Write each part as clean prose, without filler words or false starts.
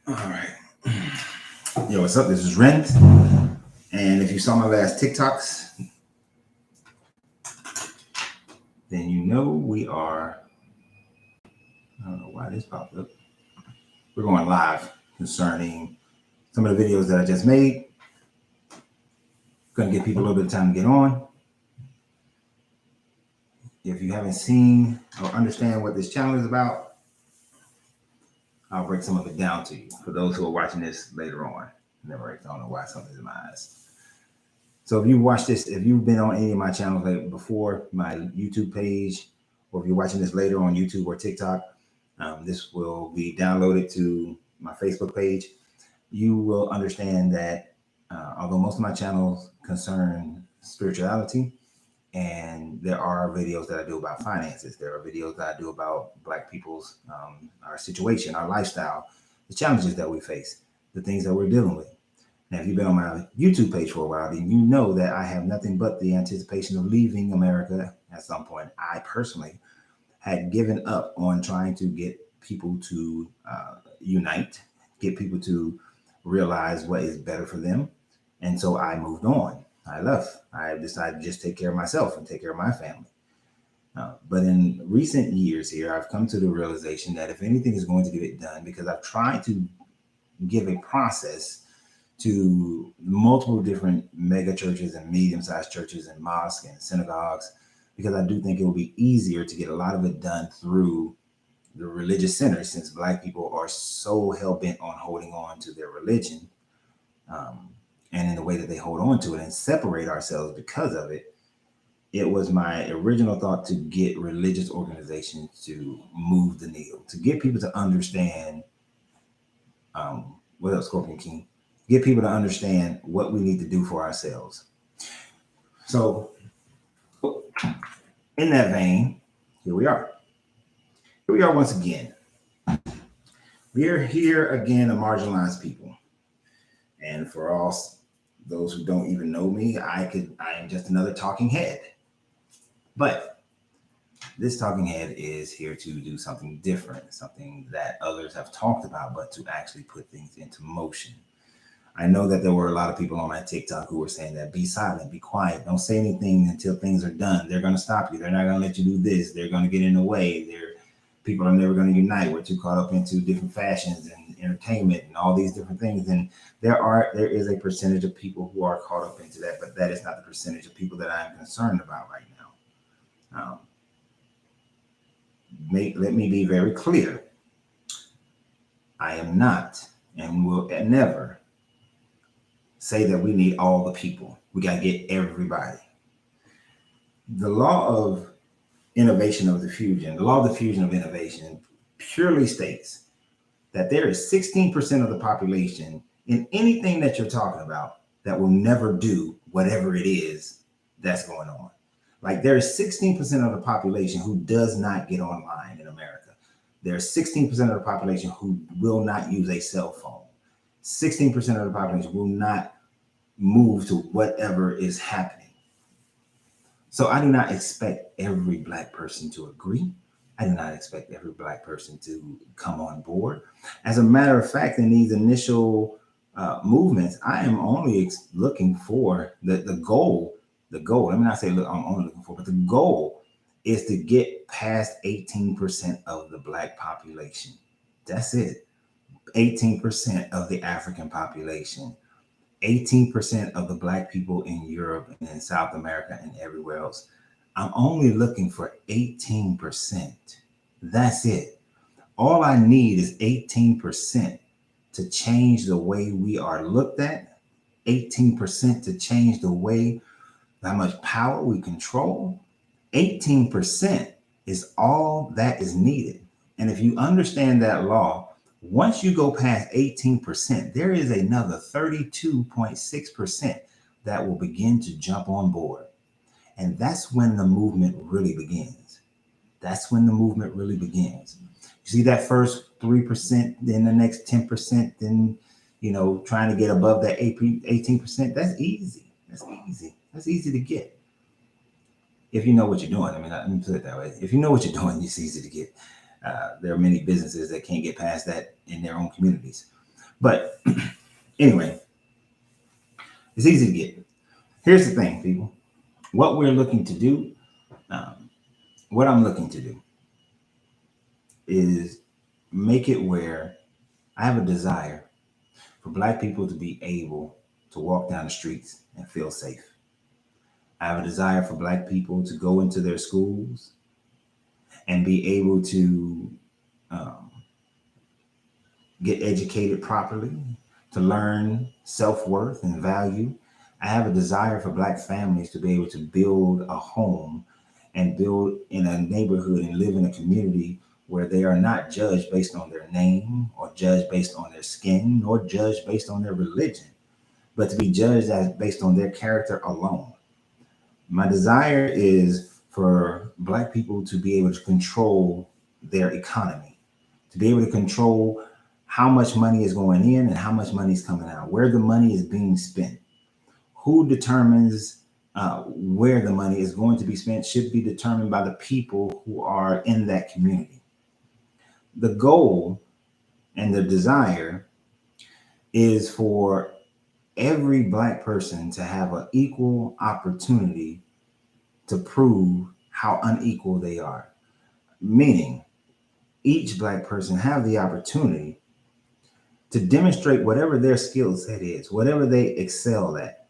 All right. Yo, what's up? This is Renz. And if you saw my last TikToks, then you know we are, I don't know why this popped up. We're going live concerning some of the videos that I just made. Going to give people a little bit of time to get on. If you haven't seen or understand what this channel is about, I'll break some of it down to you. For those who are watching this later on, I don't know why something's in my eyes. So if you watch this, if you've been on any of my channels like before, my YouTube page, or if you're watching this later on YouTube or TikTok, this will be downloaded to my Facebook page. You will understand that although most of my channels concern spirituality, and there are videos that I do about finances, there are videos that I do about Black people's, our situation, our lifestyle, the challenges that we face, the things that we're dealing with. Now, if you've been on my YouTube page for a while, then you know that I have nothing but the anticipation of leaving America at some point. I personally had given up on trying to get people to unite, get people to realize what is better for them. And so I moved on. I left. I decided to just take care of myself and take care of my family. But in recent years here, I've come to the realization that if anything is going to get it done, because I've tried to give a process to multiple different mega churches and medium-sized churches and mosques and synagogues, because I do think it will be easier to get a lot of it done through the religious centers, since Black people are so hell-bent on holding on to their religion, and in the way that they hold on to it and separate ourselves because of it. It was my original thought to get religious organizations to move the needle, to get people to understand, what else, Scorpion King? Get people to understand what we need to do for ourselves. So, in that vein, here we are. Here we are once again. We are here again, a marginalized people. And for all those who don't even know me, I am just another talking head. But this talking head is here to do something different, something that others have talked about, but to actually put things into motion. I know that there were a lot of people on my TikTok who were saying that be silent, be quiet, don't say anything until things are done. They're going to stop you. They're not going to let you do this. They're going to get in the way. People are never going to unite. We're too caught up into different fashions and entertainment and all these different things. And there is a percentage of people who are caught up into that, but that is not the percentage of people that I am concerned about right now. Let me be very clear. I am not and will never say that we need all the people. We got to get everybody. The law of innovation of diffusion, the law of diffusion of innovation purely states that there is 16% of the population in anything that you're talking about that will never do whatever it is that's going on. Like there is 16% of the population who does not get online in America. There's 16% of the population who will not use a cell phone. 16% of the population will not move to whatever is happening. So I do not expect every Black person to agree. I do not expect every Black person to come on board. As a matter of fact, in these initial movements, I am only looking for the goal. The goal, let me not say look, I'm only looking for, but the goal is to get past 18% of the Black population. That's it. 18% of the African population. 18% of the Black people in Europe and in South America and everywhere else. I'm only looking for 18%. That's it. All I need is 18% to change the way we are looked at, 18% to change the way how much power we control. 18% is all that is needed. And if you understand that law, once you go past 18%, there is another 32.6% that will begin to jump on board. And that's when the movement really begins. That's when the movement really begins. You see that first 3%, then the next 10%, then, trying to get above that 18%. That's easy. That's easy. That's easy to get. If you know what you're doing. I mean, let me put it that way. If you know what you're doing, it's easy to get. There are many businesses that can't get past that in their own communities. But anyway, it's easy to get. Here's the thing, people. What we're looking to do, what I'm looking to do is make it where I have a desire for Black people to be able to walk down the streets and feel safe. I have a desire for Black people to go into their schools and be able to um, get educated properly, to learn self worth and value. I have a desire for Black families to be able to build a home and build in a neighborhood and live in a community where they are not judged based on their name or judged based on their skin nor judged based on their religion, but to be judged as based on their character alone. My desire is for Black people to be able to control their economy, to be able to control how much money is going in and how much money is coming out, where the money is being spent. Who determines where the money is going to be spent should be determined by the people who are in that community. The goal and the desire is for every Black person to have an equal opportunity to prove how unequal they are. Meaning, each Black person have the opportunity to demonstrate whatever their skill set is, whatever they excel at,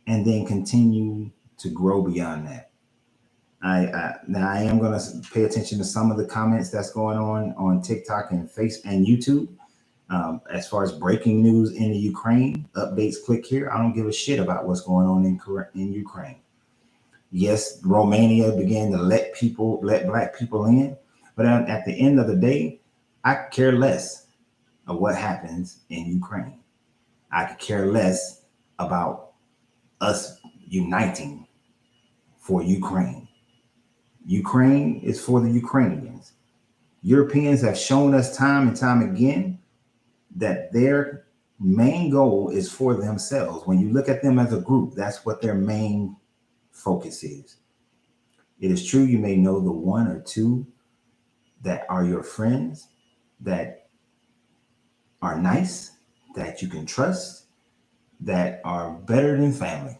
and then continue to grow beyond that. Now I am going to pay attention to some of the comments that's going on TikTok and Facebook and YouTube. As far as breaking news in the Ukraine, updates, click here. I don't give a shit about what's going on in Ukraine. Yes, Romania began to let Black people in, but at the end of the day, I could care less of what happens in Ukraine. I could care less about us uniting for Ukraine. Ukraine is for the Ukrainians. Europeans have shown us time and time again that their main goal is for themselves. When you look at them as a group, that's what their main focus is. It is true you may know the one or two that are your friends, that are nice, that you can trust, that are better than family.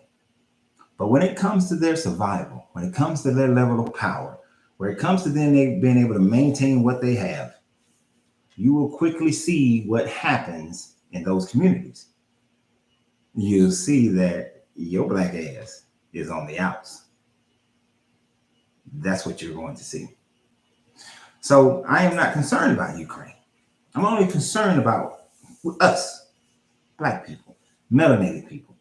But when it comes to their survival, when it comes to their level of power, where it comes to them being able to maintain what they have, you will quickly see what happens in those communities. You'll see that your Black ass is on the outs. That's what you're going to see. So I am not concerned about Ukraine. I'm only concerned about us, Black people, melanated people.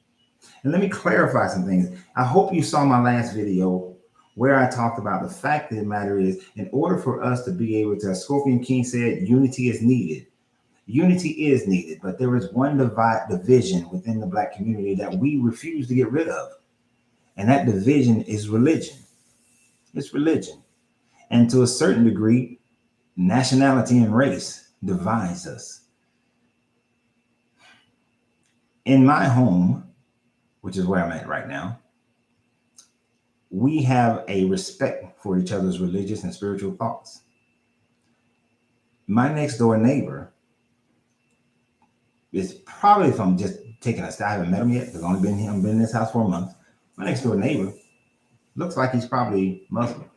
And let me clarify some things. I hope you saw my last video where I talked about the fact of the matter is, in order for us to be able to, as Scorpion King said, unity is needed. Unity is needed, but there is one division within the Black community that we refuse to get rid of. And that division is religion. It's religion. And to a certain degree, nationality and race divides us. In my home, which is where I'm at right now, we have a respect for each other's religious and spiritual thoughts. My next door neighbor is probably, if I'm just taking a stab, I haven't met him yet, because I've only been here, I've been in this house for a month. My next door neighbor looks like he's probably Muslim.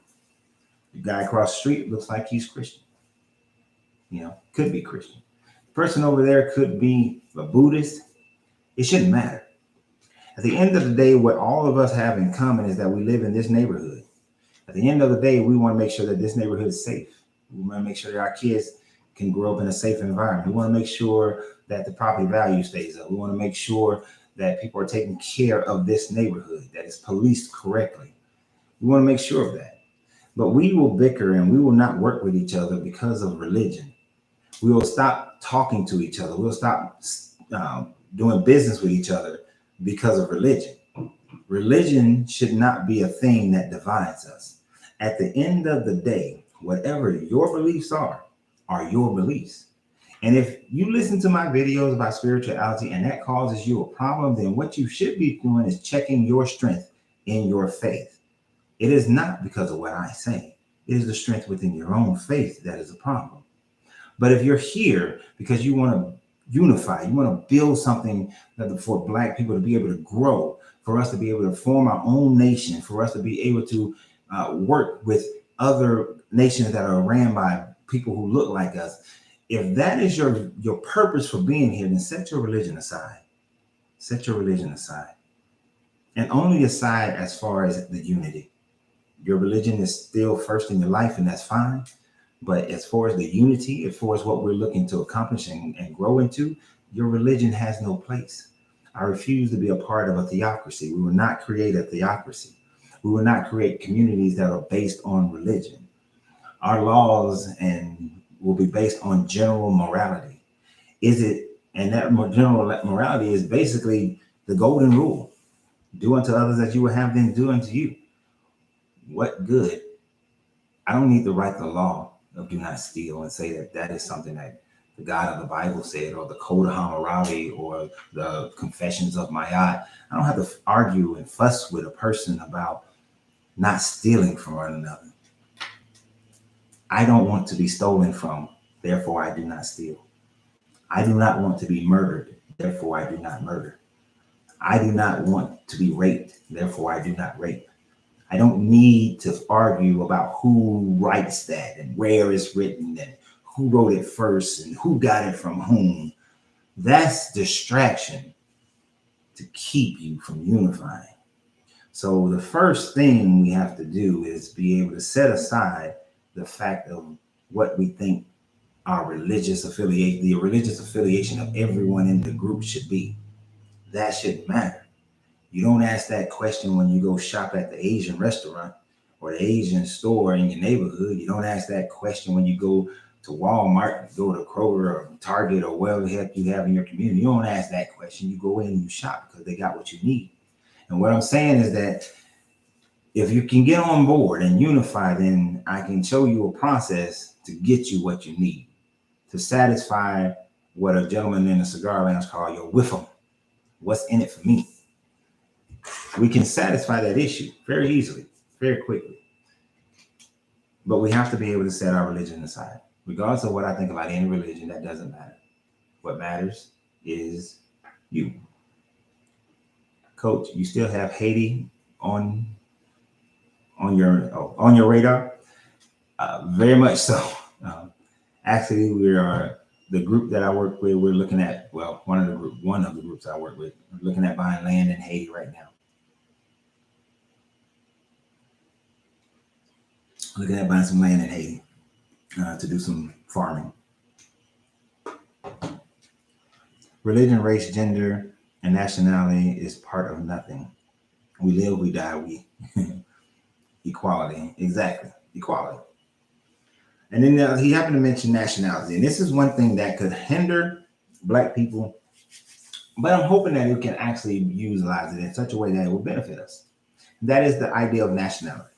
The guy across the street looks like he's Christian. Could be Christian. The person over there could be a Buddhist. It shouldn't matter. At the end of the day, what all of us have in common is that we live in this neighborhood. At the end of the day, we want to make sure that this neighborhood is safe. We want to make sure that our kids can grow up in a safe environment. We want to make sure that the property value stays up. We want to make sure that people are taking care of this neighborhood, that it's policed correctly. We want to make sure of that. But we will bicker and we will not work with each other because of religion. We will stop talking to each other. We'll stop doing business with each other because of religion. Religion should not be a thing that divides us. At the end of the day, whatever your beliefs are your beliefs. And if you listen to my videos about spirituality and that causes you a problem, then what you should be doing is checking your strength in your faith. It is not because of what I say. It is the strength within your own faith that is a problem. But if you're here because you want to unify. You want to build something that for Black people to be able to grow, for us to be able to form our own nation, for us to be able to work with other nations that are ran by people who look like us. If that is your purpose for being here, then set your religion aside. Set your religion aside. And only aside as far as the unity. Your religion is still first in your life, and that's fine. But as far as the unity, as far as what we're looking to accomplish and grow into, your religion has no place. I refuse to be a part of a theocracy. We will not create a theocracy. We will not create communities that are based on religion. Our laws and will be based on general morality. And that general morality is basically the golden rule. Do unto others as you would have them do unto you. What good? I don't need to write the law of do not steal and say that is something that the God of the Bible said, or the Code of Hammurabi, or the Confessions of Mayat. I don't have to argue and fuss with a person about not stealing from one another. I don't want to be stolen from, therefore I do not steal. I do not want to be murdered, therefore I do not murder. I do not want to be raped, therefore I do not rape. I don't need to argue about who writes that and where it's written and who wrote it first and who got it from whom. That's distraction to keep you from unifying. So the first thing we have to do is be able to set aside the fact of what we think our religious affiliation, the religious affiliation of everyone in the group should be. That shouldn't matter. You don't ask that question when you go shop at the Asian restaurant or the Asian store in your neighborhood. You don't ask that question when you go to Walmart, go to Kroger or Target or wherever the heck you have in your community. You don't ask that question. You go in and you shop because they got what you need. And what I'm saying is that if you can get on board and unify, then I can show you a process to get you what you need, to satisfy what a gentleman in a cigar lounge call your whiffle. What's in it for me? We can satisfy that issue very easily, very quickly. But we have to be able to set our religion aside. Regardless of what I think about any religion, that doesn't matter. What matters is you. Coach, you still have Haiti on your radar? Very much so. Actually, we are the group that I work with. We're looking at one of the groups I work with. We're looking at buying land in Haiti right now. Looking at buying some land in Haiti to do some farming. Religion, race, gender, and nationality is part of nothing. We live, we die, we equality. Exactly, equality. And then he happened to mention nationality, and this is one thing that could hinder Black people, but I'm hoping that we can actually utilize it in such a way that it will benefit us. That is the idea of nationality.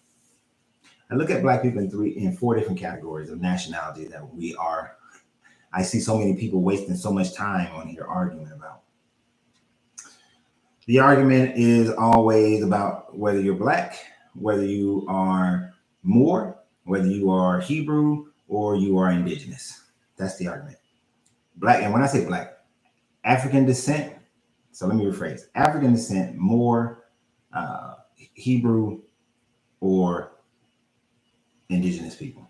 I look at Black people in four different categories of nationality that we are. I see so many people wasting so much time on here arguing about. The argument is always about whether you're Black, whether you are Moor, whether you are Hebrew, or you are indigenous. That's the argument. Black, and when I say Black, African descent. So let me rephrase: African descent, Moor, Hebrew, or indigenous people.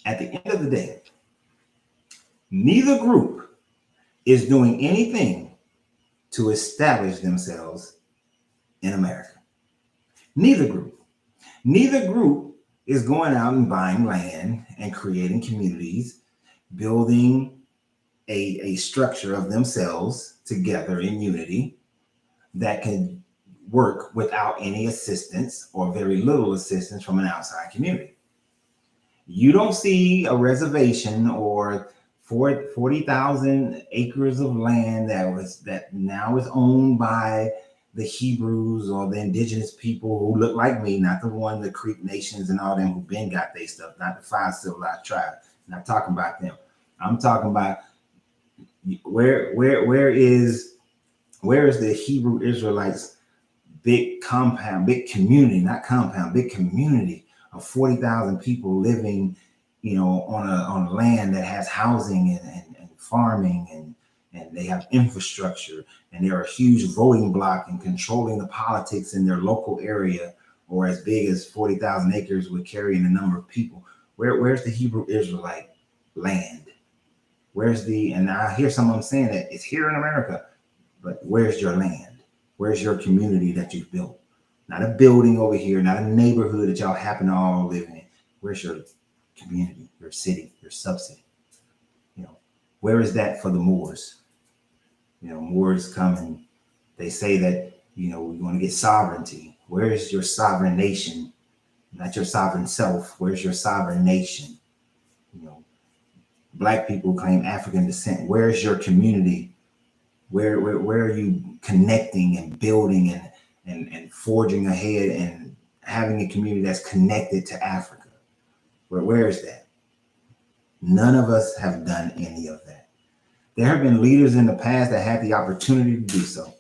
At the end of the day, neither group is doing anything to establish themselves in America. Neither group is going out and buying land and creating communities, building a structure of themselves together in unity that can work without any assistance or very little assistance from an outside community. You don't see a reservation or 40,000 acres of land that now is owned by the Hebrews or the indigenous people who look like me, not the Creek Nations and all them who been got their stuff, not the 5 civilized tribes. I'm not talking about them. I'm talking about where is the Hebrew Israelites big community of 40,000 people living, on a land that has housing and farming and they have infrastructure, and they're a huge voting bloc and controlling the politics in their local area, or as big as 40,000 acres with carrying a number of people. Where's the Hebrew Israelite land? Where's and I hear some of them saying that it's here in America, but where's your land? Where's your community that you've built? Not a building over here, not a neighborhood that y'all happen to all live in. Where's your community, your city, your subcity? Where is that for the Moors? Moors come and they say that, we want to get sovereignty. Where is your sovereign nation? Not your sovereign self. Where's your sovereign nation? Black people claim African descent. Where's your community? Where are you connecting and building and forging ahead and having a community that's connected to Africa? Where is that? None of us have done any of that. There have been leaders in the past that had the opportunity to do so.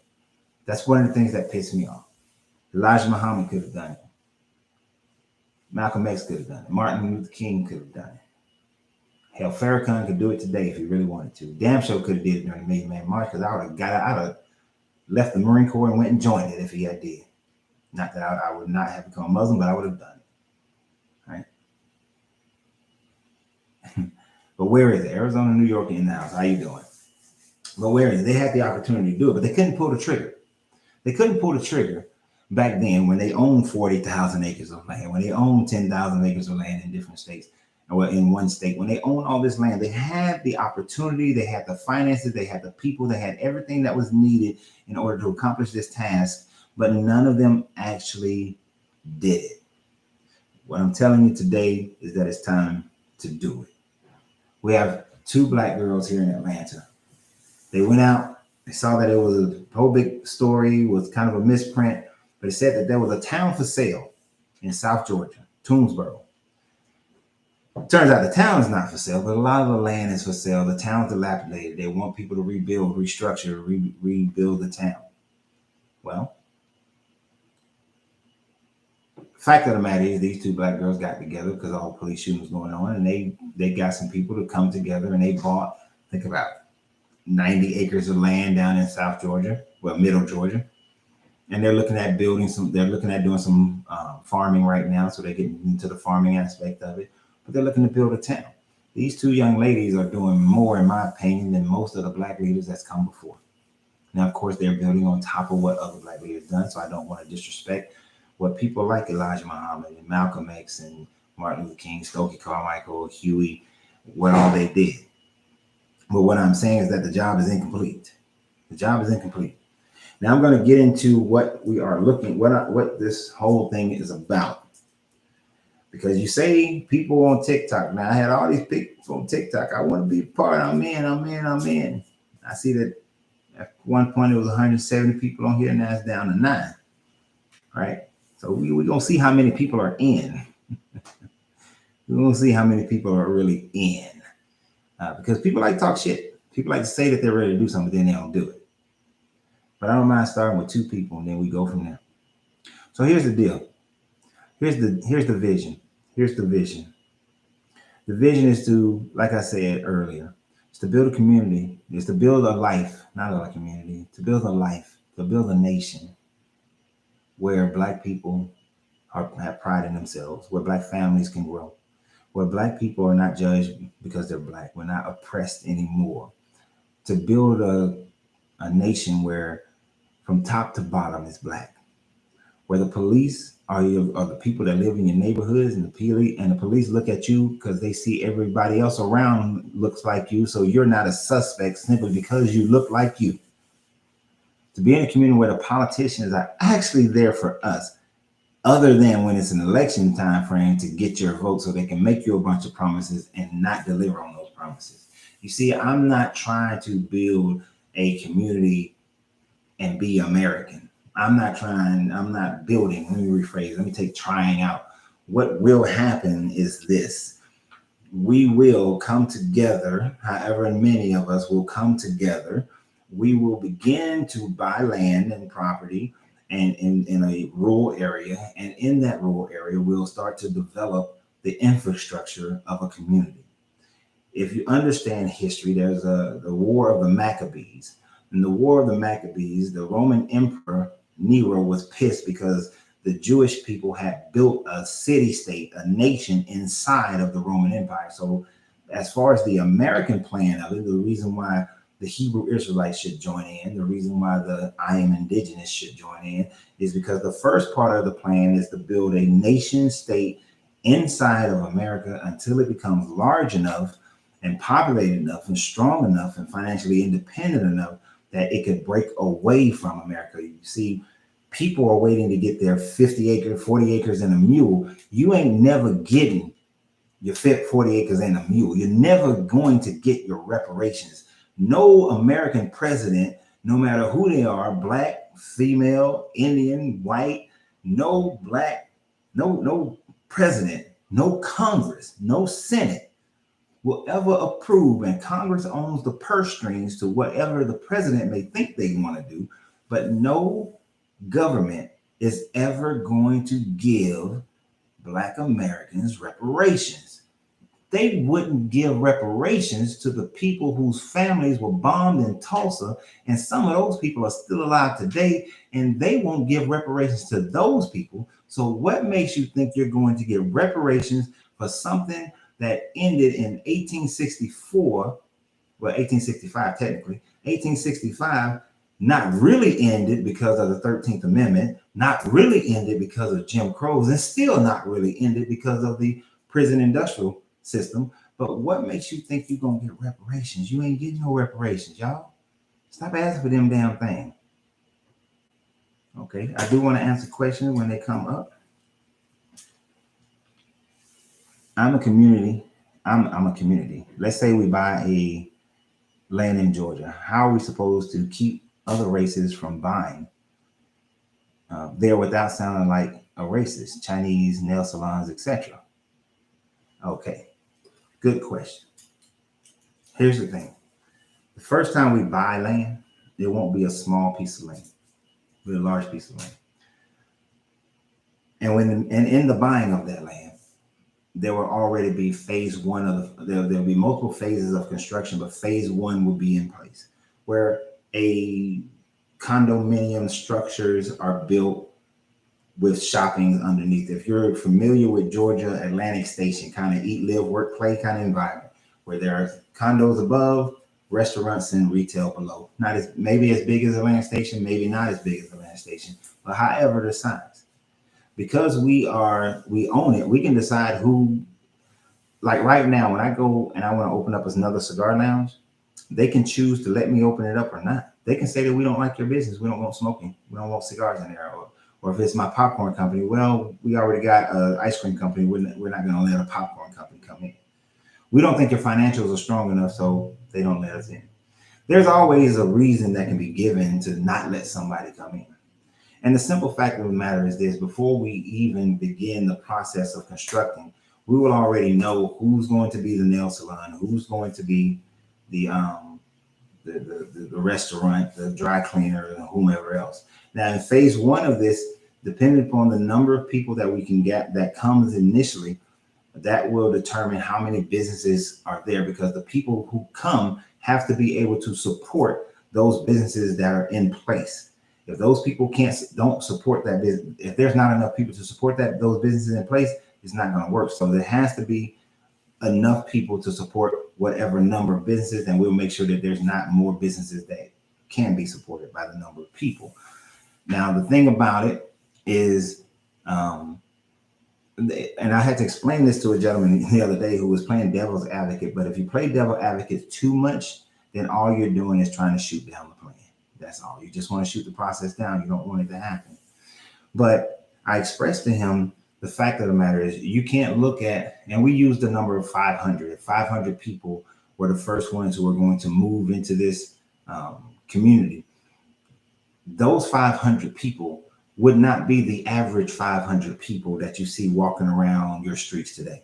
That's one of the things that pissed me off. Elijah Muhammad could have done it. Malcolm X could have done it. Martin Luther King could have done it. Hell, Farrakhan could do it today if he really wanted to. Damn sure could have did it during the Million Man March, because I'd have left the Marine Corps and went and joined it if he had did. Not that I would not have become Muslim, but I would have done it. Right? But where is it? Arizona, New York in the house. How you doing? But where is it? They had the opportunity to do it, but they couldn't pull the trigger. They couldn't pull the trigger back then when they owned 40,000 acres of land, when they owned 10,000 acres of land in different states, or in one state. When they owned all this land, they had the opportunity, they had the finances, they had the people, they had everything that was needed in order to accomplish this task, but none of them actually did it. What I'm telling you today is that it's time to do it. We have 2 Black girls here in Atlanta. They went out, they saw that it was a whole big story, was kind of a misprint, but it said that there was a town for sale in South Georgia, Toomsboro. Turns out the town is not for sale, but a lot of the land is for sale. The town's dilapidated. They want people to rebuild, restructure, rebuild the town. Well, the fact of the matter is these 2 Black girls got together because all the police shooting was going on, and they got some people to come together, and they bought, think about 90 acres of land down in South Georgia, well, middle Georgia. And they're looking at doing some farming right now. So they're getting into the farming aspect of it, but they're looking to build a town. These 2 young ladies are doing more, in my opinion, than most of the Black leaders that's come before. Now, of course, they're building on top of what other Black leaders done. So I don't want to disrespect what people like Elijah Muhammad and Malcolm X and Martin Luther King, Stokely Carmichael, Huey, what all they did. But what I'm saying is that the job is incomplete. The job is incomplete. Now I'm going to get into what we are looking, what this whole thing is about. Because you say people on TikTok. Now I had all these people on TikTok. I want to be part. I'm in. I see that at one point it was 170 people on here. Now it's down to 9. Right. So we're going to see how many people are in. We're going to see how many people are really in. Because people like to talk shit. People like to say that they're ready to do something, but then they don't do it. But I don't mind starting with 2 people, and then we go from there. So here's the deal. Here's the vision. Here's the vision. The vision is to, like I said earlier, it's to build a community. It's to build a life, not a community. To build a life, to build a nation where Black people have pride in themselves, where Black families can grow, where Black people are not judged because they're Black. We're not oppressed anymore. To build a nation where from top to bottom is Black, where the police are the people that live in your neighborhoods, and the police look at you because they see everybody else around looks like you, so you're not a suspect simply because you look like you. To be in a community where the politicians are actually there for us, other than when it's an election time frame to get your vote so they can make you a bunch of promises and not deliver on those promises. You see, I'm not trying to build a community and be American. I'm not building, let me rephrase, let me take trying out. What will happen is this. We will come together, however many of us will come together. We will begin to buy land and property and in a rural area. And in that rural area, we'll start to develop the infrastructure of a community. if you understand history, there's the War of the Maccabees. In the War of the Maccabees, the Roman Emperor Nero was pissed because the Jewish people had built a city-state, a nation inside of the Roman Empire. So as far as the American plan of it, the reason why the Hebrew Israelites should join in, the reason why the I am indigenous should join in, is because the first part of the plan is to build a nation state inside of America until it becomes large enough and populated enough and strong enough and financially independent enough that it could break away from America. You see, people are waiting to get their 50 acres, 40 acres and a mule. You ain't never getting your 40 acres and a mule. You're never going to get your reparations. No American president, no matter who they are, black, female, Indian, white, no president, no Congress, no Senate will ever approve, and Congress owns the purse strings to whatever the president may think they want to do, but no government is ever going to give Black Americans reparations. They wouldn't give reparations to the people whose families were bombed in Tulsa, and some of those people are still alive today, and they won't give reparations to those people. So what makes you think you're going to get reparations for something that ended in 1864, well, 1865 technically, 1865, not really ended because of the 13th Amendment, not really ended because of Jim Crow, and still not really ended because of the prison industrial system. But what makes you think you're going to get reparations? You ain't getting no reparations, y'all. Stop asking for them damn thing. Okay, I do want to answer questions when they come up. I'm a community. I'm a community. Let's say we buy a land in Georgia. How are we supposed to keep other races from buying there without sounding like a racist? Chinese, nail salons, etc. Okay, good question. Here's the thing. The first time we buy land, it won't be a small piece of land. It'll be a large piece of land. And in the buying of that land, there will already be phase one of there'll be multiple phases of construction, but phase one will be in place, where a condominium structures are built with shopping underneath. If you're familiar with Georgia Atlantic Station, kind of eat, live, work, play kind of environment, where there are condos above, restaurants and retail below. Not as maybe as big as Atlantic Station, maybe not as big as Atlantic Station, but however the size. Because we own it, we can decide who, like right now, when I go and I want to open up another cigar lounge, they can choose to let me open it up or not. They can say that we don't like your business. We don't want smoking. We don't want cigars in there. Or if it's my popcorn company, well, we already got an ice cream company. We're not going to let a popcorn company come in. We don't think your financials are strong enough, so they don't let us in. There's always a reason that can be given to not let somebody come in. And the simple fact of the matter is this: before we even begin the process of constructing, we will already know who's going to be the nail salon, who's going to be the restaurant, the dry cleaner, and whomever else. Now, in phase one of this, depending upon the number of people that we can get that comes initially, that will determine how many businesses are there, because the people who come have to be able to support those businesses that are in place. If those people don't support that business, if there's not enough people to support those businesses in place, it's not going to work. So there has to be enough people to support whatever number of businesses, and we'll make sure that there's not more businesses that can be supported by the number of people. Now, the thing about it is, and I had to explain this to a gentleman the other day who was playing devil's advocate, but if you play devil advocate too much, then all you're doing is trying to shoot down the plan. That's all. You just want to shoot the process down. You don't want it to happen. But I expressed to him the fact of the matter is you can't look at, and we used the number of 500. 500 people were the first ones who were going to move into this community. Those 500 people would not be the average 500 people that you see walking around your streets today.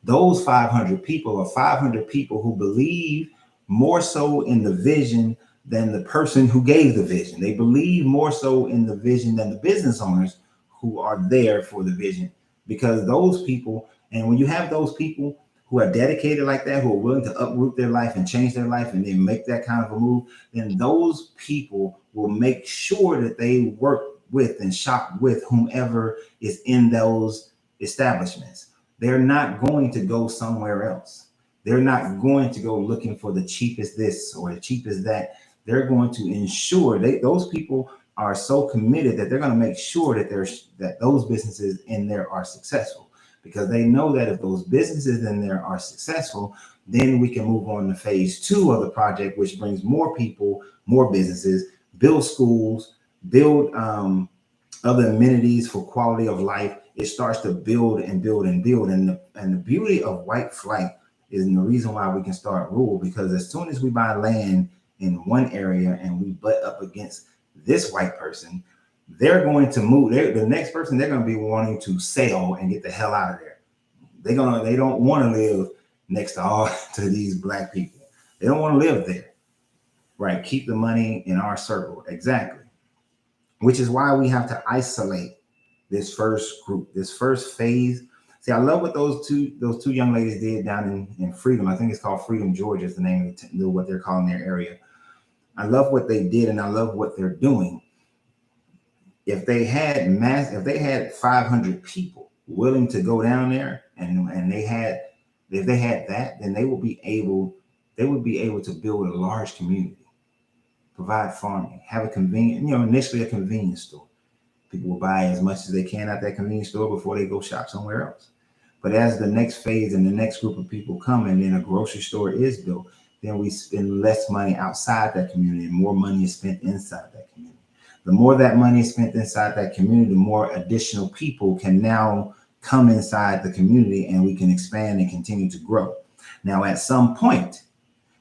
Those 500 people are 500 people who believe more so in the vision than the person who gave the vision. They believe more so in the vision than the business owners who are there for the vision, because those people, and when you have those people who are dedicated like that, who are willing to uproot their life and change their life and then make that kind of a move, then those people will make sure that they work with and shop with whomever is in those establishments. They're not going to go somewhere else. They're not going to go looking for the cheapest this or the cheapest that. They're going to ensure those people are so committed that they're going to make sure that those businesses in there are successful, because they know that if those businesses in there are successful, then we can move on to phase 2 of the project, which brings more people, more businesses, build schools, build other amenities for quality of life. It starts to build and build and build. And the beauty of white flight is the reason why we can start rural, because as soon as we buy land in one area and we butt up against this white person, they're going to move. The next person, they're going to be wanting to sell and get the hell out of there. They don't want to live next to these black people. They don't want to live there, right? Keep the money in our circle. Exactly. Which is why we have to isolate this first group, this first phase. See, I love what those two young ladies did down in Freedom. I think it's called Freedom, Georgia is the name of what they're calling their area. I love what they did, and I love what they're doing. If they had 500 people willing to go down there, and if they had that, then they would be able to build a large community, provide farming, have a convenient, initially a convenience store. People will buy as much as they can at that convenience store before they go shop somewhere else. But as the next phase and the next group of people come, and then a grocery store is built, then we spend less money outside that community and more money is spent inside that community. The more that money is spent inside that community, the more additional people can now come inside the community, and we can expand and continue to grow. Now, at some point,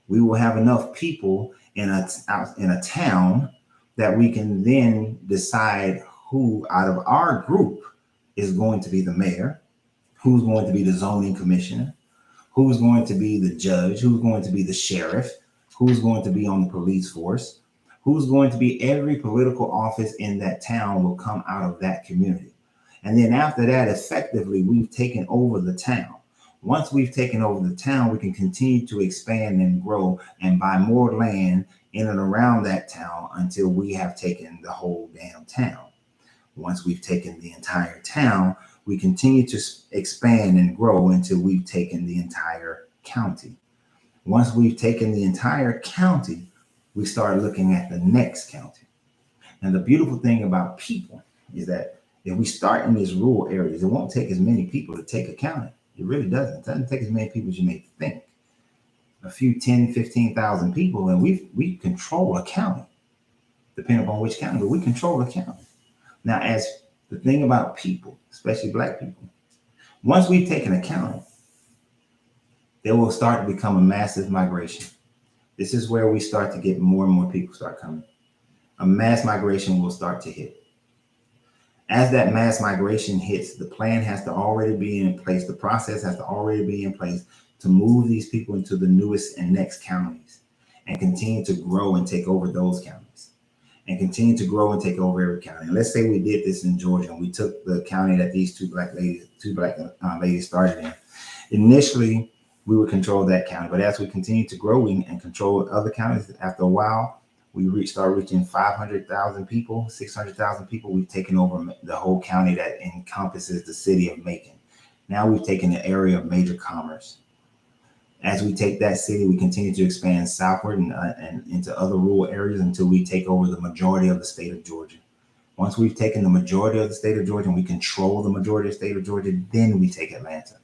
we will have enough people in a town that we can then decide who out of our group is going to be the mayor, who's going to be the zoning commissioner, who's going to be the judge, who's going to be the sheriff, who's going to be on the police force, who's going to be every political office in that town will come out of that community. And then after that, effectively, we've taken over the town. Once we've taken over the town, we can continue to expand and grow and buy more land in and around that town until we have taken the whole damn town. Once we've taken the entire town, we continue to expand and grow until we've taken the entire county. Once we've taken the entire county, we start looking at the next county. And the beautiful thing about people is that if we start in these rural areas, it won't take as many people to take a county. It really doesn't. It doesn't take as many people as you may think. A few 10, 15,000 people, and we control a county, depending upon which county, but we control a county. Now, as the thing about people, especially black people, once we've taken a county, there will start to become a massive migration. This is where we start to get more and more people start coming. A mass migration will start to hit. As that mass migration hits, the plan has to already be in place. The process has to already be in place to move these people into the newest and next counties and continue to grow and take over those counties and continue to grow and take over every county. And let's say we did this in Georgia and we took the county that these two black ladies started in. Initially, we would control that county, but as we continue to grow and control other counties, after a while, we start reaching 500,000 people, 600,000 people. We've taken over the whole county that encompasses the city of Macon. Now we've taken the area of major commerce. As we take that city, we continue to expand southward and into other rural areas until we take over the majority of the state of Georgia. Once we've taken the majority of the state of Georgia and we control the majority of the state of Georgia, then we take Atlanta.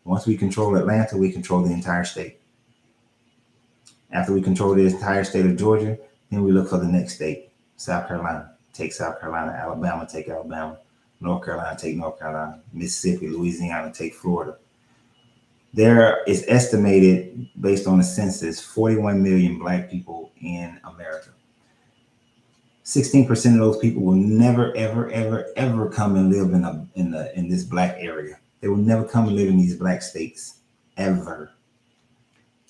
Once we control Atlanta, we control the entire state. After we control the entire state of Georgia, then we look for the next state. South Carolina, take South Carolina. Alabama, take Alabama. North Carolina, take North Carolina. Mississippi, Louisiana, take Florida. There is estimated, based on the census, 41 million black people in America. 16% of those people will never, ever, ever, ever come and live in this black area. They will never come and live in these black states, ever.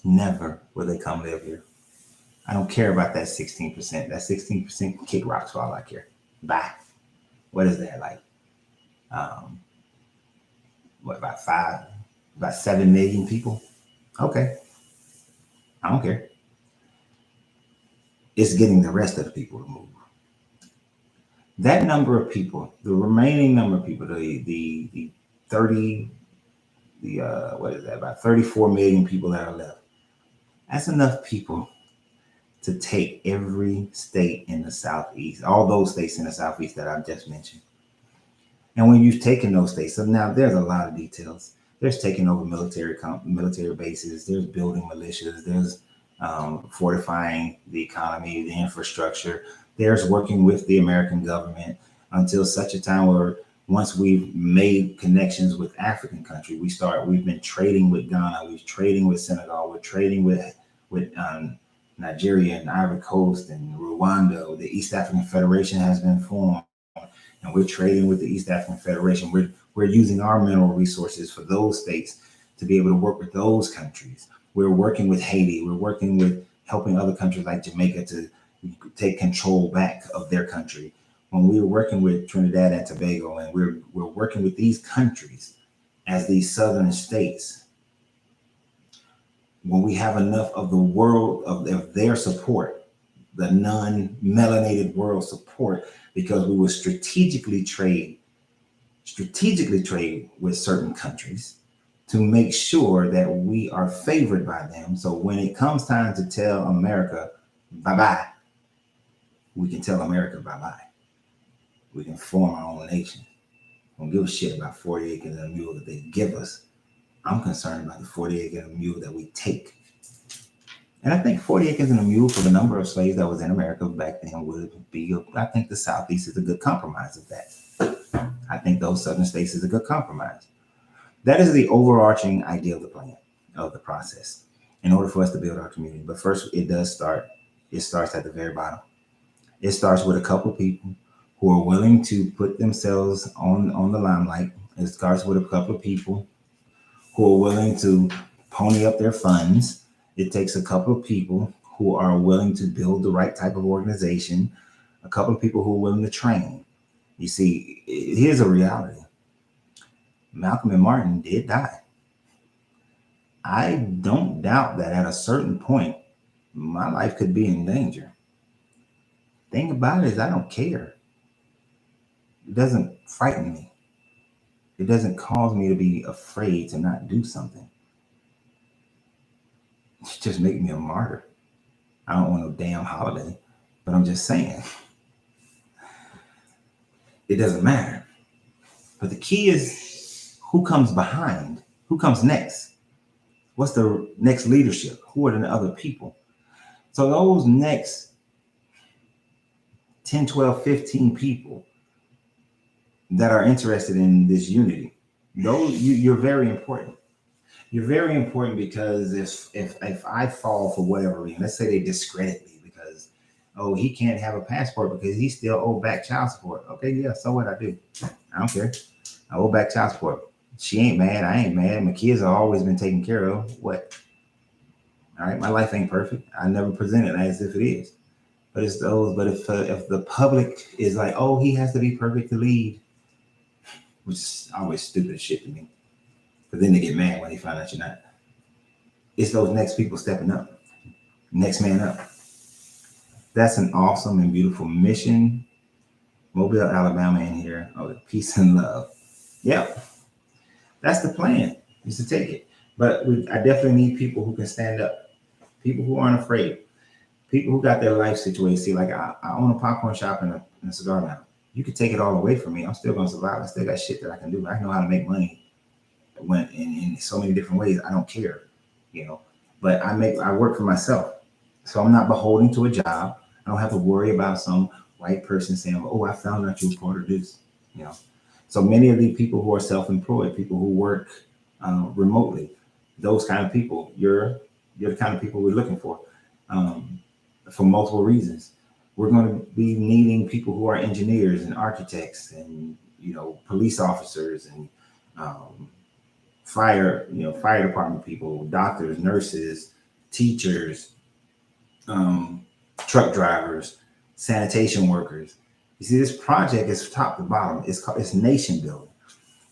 Never will they come live here. I don't care about that 16%. That 16% can kick rocks for all I care. Bye. What is that like? What, about 5? About 7 million people. Okay, I don't care. It's getting the rest of the people to move. That number of people, the remaining number of people, the 30, what is that? About 34 million people that are left. That's enough people to take every state in the Southeast, all those states in the Southeast that I've just mentioned. And when you've taken those states, so now there's a lot of details. There's taking over military bases. There's building militias. There's fortifying the economy, the infrastructure. There's working with the American government until such a time where once we've made connections with African country, we've been trading with Ghana, we're trading with Senegal, we're trading with Nigeria and Ivory Coast and Rwanda. The East African Federation has been formed, and we're trading with the East African Federation. We're using our mineral resources for those states to be able to work with those countries. We're working with Haiti. We're working with helping other countries like Jamaica to take control back of their country. When we were working with Trinidad and Tobago, and we're working with these countries as these southern states, when we have enough of the world of their support, the non-melanated world support, because we will strategically trade with certain countries to make sure that we are favored by them. So when it comes time to tell America bye-bye, we can tell America bye-bye. We can form our own nation. We don't give a shit about 40 acres and a mule that they give us. I'm concerned about the 40 acres and a mule that we take. And I think 40 acres and a mule for the number of slaves that was in America back then would be, I think the Southeast is a good compromise of that. I think those southern states is a good compromise. That is the overarching idea of the plan, of the process, in order for us to build our community. But first, it starts at the very bottom. It starts with a couple of people who are willing to put themselves on the limelight. It starts with a couple of people who are willing to pony up their funds. It takes a couple of people who are willing to build the right type of organization, a couple of people who are willing to train. You see, here's a reality. Malcolm and Martin did die. I don't doubt that at a certain point, my life could be in danger. Thing about it is I don't care. It doesn't frighten me. It doesn't cause me to be afraid to not do something. It just make me a martyr. I don't want no damn holiday, but I'm just saying. It doesn't matter. But the key is who comes behind? Who comes next? What's the next leadership? Who are the other people? So those next 10, 12, 15 people that are interested in this unity, you're very important. You're very important because if I fall for whatever reason, let's say they discredit me because, oh, he can't have a passport because he still owe back child support. Okay, yeah, so what I do? I don't care. I owe back child support. She ain't mad. I ain't mad. My kids have always been taken care of. What? All right, my life ain't perfect. I never present it as if it is. But it's those. But if the public is like, oh, he has to be perfect to lead, which is always stupid shit to me. But then they get mad when they find out you're not. It's those next people stepping up, next man up. That's an awesome and beautiful mission. Mobile, Alabama in here. Oh, peace and love. Yep. That's the plan, is to take it. But I definitely need people who can stand up, people who aren't afraid, people who got their life situated. See, like I own a popcorn shop and a cigar lounge. You could take it all away from me. I'm still going to survive. I still got shit that I can do. I know how to make money when in so many different ways. I don't care, but I work for myself. So I'm not beholden to a job. I don't have to worry about some white person saying, oh, I found out you were part of this, So many of the people who are self-employed, people who work remotely, those kind of people, you're the kind of people we're looking for multiple reasons. We're going to be needing people who are engineers and architects and, police officers and fire department people, doctors, nurses, teachers, truck drivers, sanitation workers. You see, this project is top to bottom. It's nation building.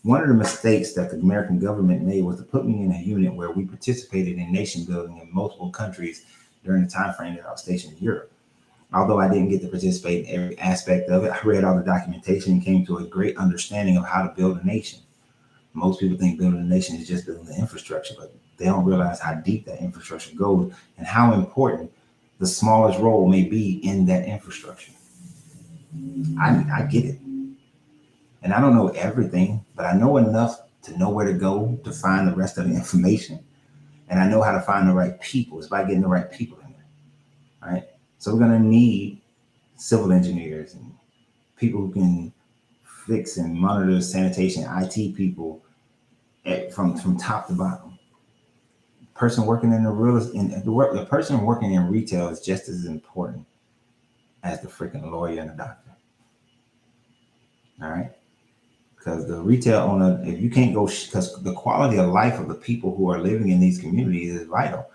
One of the mistakes that the American government made was to put me in a unit where we participated in nation building in multiple countries during the time frame that I was stationed in Europe. Although I didn't get to participate in every aspect of it, I read all the documentation and came to a great understanding of how to build a nation. Most people think building a nation is just building the infrastructure, but they don't realize how deep that infrastructure goes and how important the smallest role may be in that infrastructure. I get it. And I don't know everything, but I know enough to know where to go to find the rest of the information. And I know how to find the right people. It's by getting the right people in there. Right. So we're going to need civil engineers and people who can fix and monitor sanitation, IT people from top to bottom. Person working in the person working in retail is just as important as the freaking lawyer and the doctor. All right. Because the retail owner, if you can't go, because the quality of life of the people who are living in these communities is vital.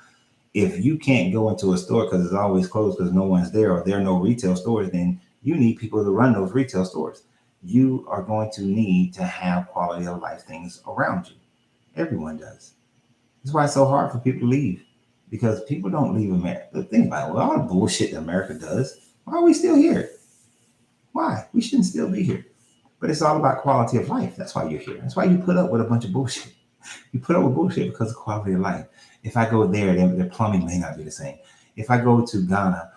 If you can't go into a store because it's always closed because no one's there or there are no retail stores, then you need people to run those retail stores. You are going to need to have quality of life things around you. Everyone does. That's why it's so hard for people to leave, because people don't leave America. Think about it. Well, all the bullshit that America does, why are we still here? Why? We shouldn't still be here. But it's all about quality of life. That's why you're here. That's why you put up with a bunch of bullshit. You put up with bullshit because of quality of life. If I go there, their plumbing may not be the same. If I go to Ghana,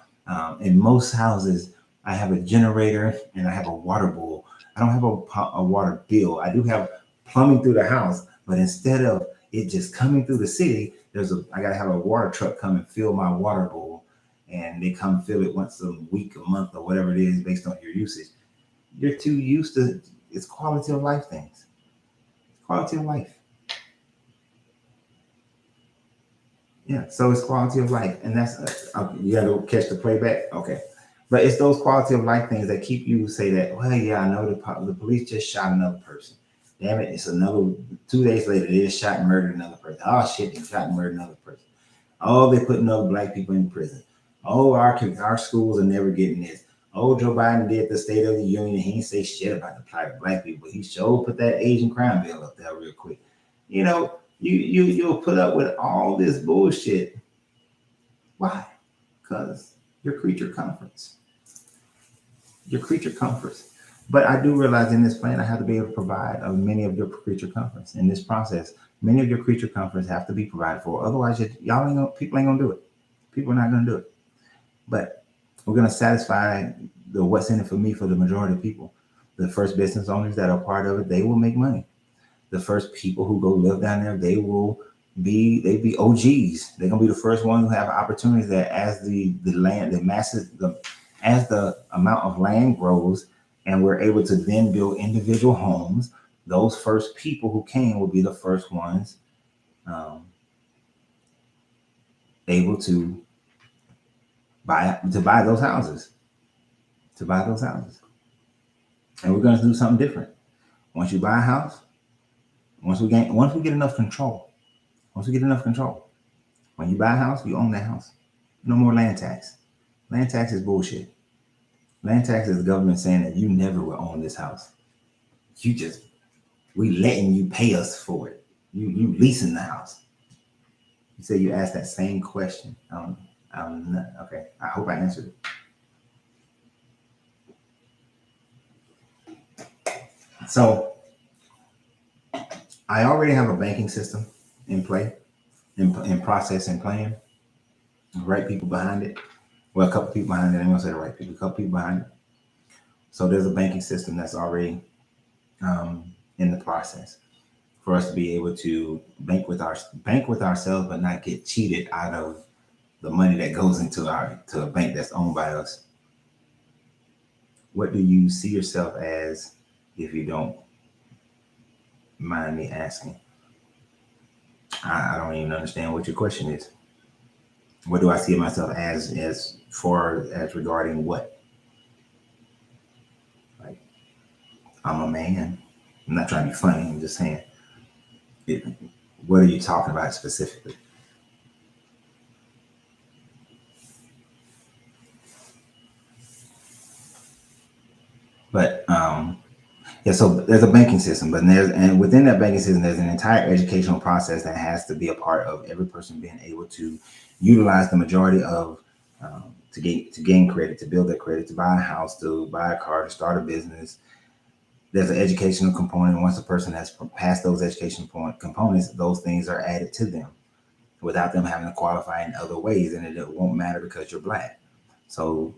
in most houses, I have a generator and I have a water bowl. I don't have a water bill. I do have plumbing through the house, but instead of it just coming through the city, I gotta have a water truck come and fill my water bowl, and they come fill it once a week, a month, or whatever it is based on your usage. You're too used to it's quality of life things. Quality of life. Yeah, so it's quality of life, and that's you got to catch the playback. Okay, but it's those quality of life things that keep you say that. Well, yeah, I know the police just shot another person. Damn it, it's another 2 days later they just shot and murdered another person. Oh shit, they shot and murdered another person. Oh, they're putting other black people in prison. Oh, our schools are never getting this. Oh, Joe Biden did the State of the Union. He didn't say shit about the plight of black people. He sure put that Asian crime bill up there real quick. You know, you'll put up with all this bullshit. Why? Because your creature comforts. Your creature comforts. But I do realize in this plan, I have to be able to provide many of your creature comforts. In this process, many of your creature comforts have to be provided for. Otherwise, people ain't gonna do it. People are not gonna do it. But we're gonna satisfy the what's in it for me for the majority of people. The first business owners that are part of it, they will make money. The first people who go live down there, they be OGs. They're gonna be the first ones who have opportunities that as the land, as the amount of land grows and we're able to then build individual homes, those first people who came will be the first ones able to buy those houses. To buy those houses. And we're gonna do something different. Once you buy a house, once we get enough control, when you buy a house, you own that house. No more land tax. Land tax is bullshit. Land tax is the government saying that you never will own this house. We letting you pay us for it. You leasing the house. You say you asked that same question. Okay. I hope I answered it. So I already have a banking system in play, in process and plan. The right people behind it. Well, a couple people behind it. I'm gonna say the right people. A couple people behind it. So there's a banking system that's already in the process for us to be able to bank with ourselves, but not get cheated out of the money that goes into a bank that's owned by us. What do you see yourself as, if you don't mind me asking? I don't even understand what your question is. What do I see myself as far as regarding what? Like, I'm a man. I'm not trying to be funny. I'm just saying, what are you talking about specifically? But Yeah, so there's a banking system, but and within that banking system, there's an entire educational process that has to be a part of every person being able to utilize the majority of to gain credit, to build that credit, to buy a house, to buy a car, to start a business. There's an educational component. Once a person has passed those education components, those things are added to them without them having to qualify in other ways, and it won't matter because you're black. So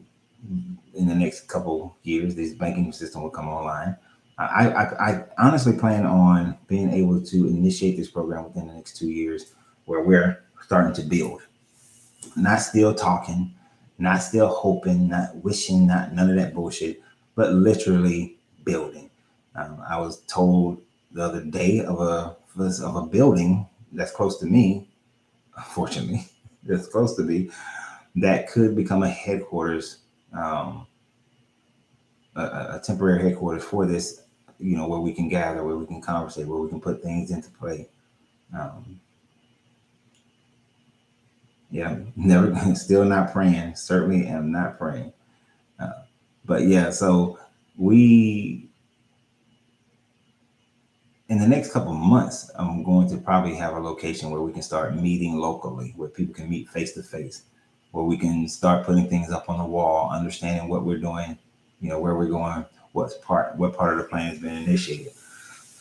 in the next couple years, this banking system will come online. I honestly plan on being able to initiate this program within the next 2 years, where we're starting to build, not still talking, not still hoping, not wishing, not none of that bullshit, but literally building. I was told the other day of a building that's close to me, unfortunately, that's close to me, that could become a headquarters, um, a temporary headquarters for this, where we can gather, where we can conversate, where we can put things into play. Um, yeah, never, still not praying. Certainly am not praying. Uh, but yeah, so we, in the next couple of months, I'm going to probably have a location where we can start meeting locally, where people can meet face to face, where we can start putting things up on the wall, understanding what we're doing, where we're going, what part of the plan has been initiated.